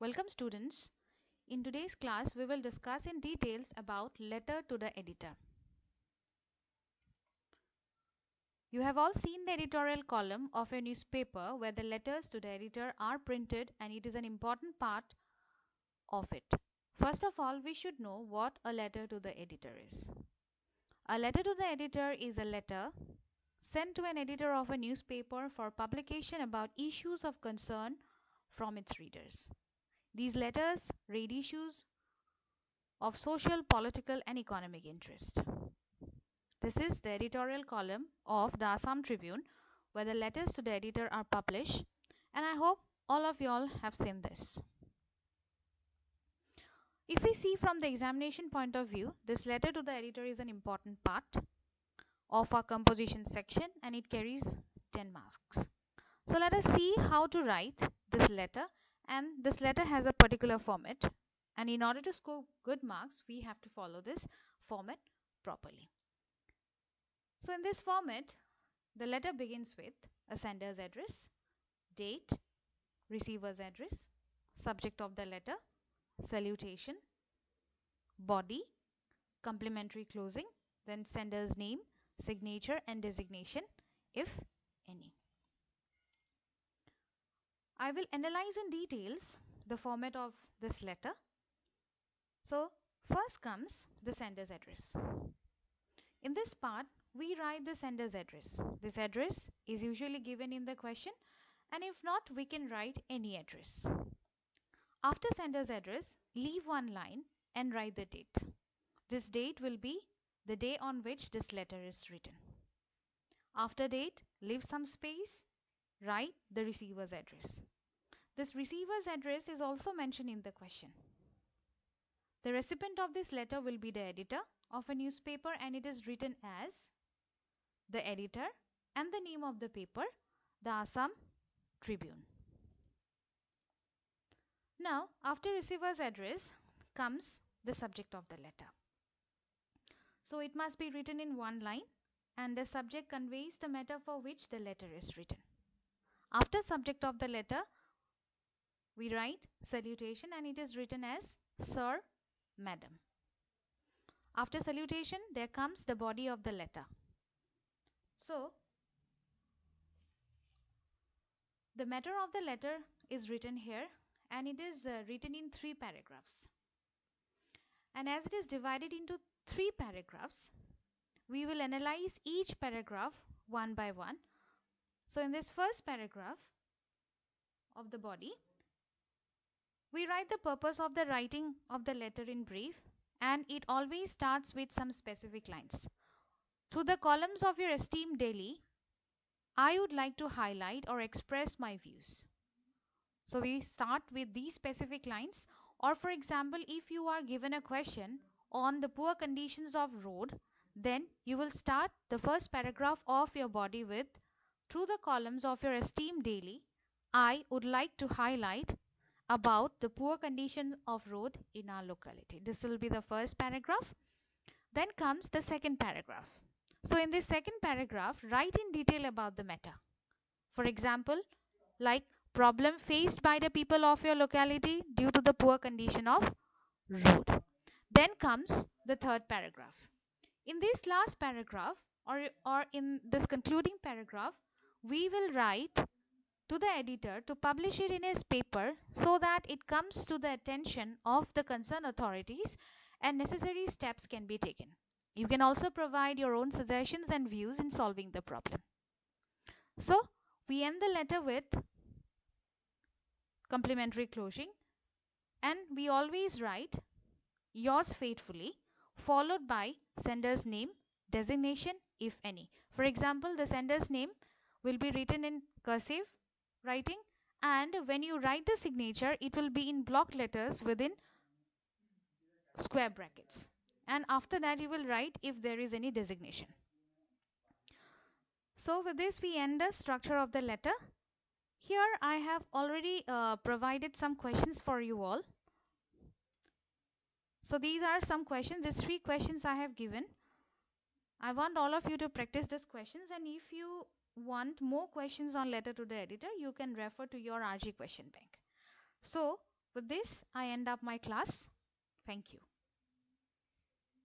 Welcome students. In today's class we will discuss in details about letter to the editor. You have all seen the editorial column of a newspaper where the letters to the editor are printed, and it is an important part of it. First of all, we should know what a letter to the editor is. A letter to the editor is a letter sent to an editor of a newspaper for publication about issues of concern from its readers. These letters raise issues of social, political, and economic interest. This is the editorial column of the Assam Tribune, where the letters to the editor are published, and I hope all of you all have seen this. If we see from the examination point of view, this letter to the editor is an important part of our composition section, and it carries 10 marks. So let us see how to write this letter, and this letter has a particular format, and in order to score good marks we have to follow this format properly. So in this format, the letter begins with a sender's address, date, receiver's address, subject of the letter, salutation, body, complimentary closing, then sender's name, signature and designation if any. I will analyze in details the format of this letter. So first comes the sender's address. In this part, we write the sender's address. This address is usually given in the question, and if not, we can write any address. After sender's address, leave one line and write the date. This date will be the day on which this letter is written. After date, leave some space, write the receiver's address. This receiver's address is also mentioned in the question. The recipient of this letter will be the editor of a newspaper, and it is written as the editor and the name of the paper, the Assam Tribune. Now, after receiver's address comes the subject of the letter. So it must be written in one line, and the subject conveys the matter for which the letter is written. After subject of the letter, we write salutation, and it is written as Sir, Madam. After salutation, there comes the body of the letter. So the matter of the letter is written here, and it is written in 3 paragraphs. And as it is divided into 3 paragraphs, we will analyze each paragraph one by one. So in this first paragraph of the body, we write the purpose of the writing of the letter in brief, and it always starts with some specific lines. Through the columns of your esteemed daily, I would like to highlight or express my views. So we start with these specific lines. Or for example, if you are given a question on the poor conditions of road, then you will start the first paragraph of your body with, through the columns of your esteemed daily, I would like to highlight about the poor conditions of road in our locality. This will be the first paragraph. Then comes the second paragraph. So in this second paragraph, write in detail about the matter. For example, like problem faced by the people of your locality due to the poor condition of road. Then comes the third paragraph. In this last paragraph, or in this concluding paragraph, we will write to the editor to publish it in his paper so that it comes to the attention of the concerned authorities and necessary steps can be taken. You can also provide your own suggestions and views in solving the problem. So we end the letter with complimentary closing, and we always write yours faithfully, followed by sender's name, designation if any. For example, the sender's name will be written in cursive writing, and when you write the signature, it will be in block letters within square brackets, and after that you will write if there is any designation. So with this we end the structure of the letter. Here I have already provided some questions for you all. So these are some questions. These 3 questions I have given. I want all of you to practice these questions, and if you want more questions on letter to the editor, you can refer to your RG question bank. So With this, I end up my class. Thank you.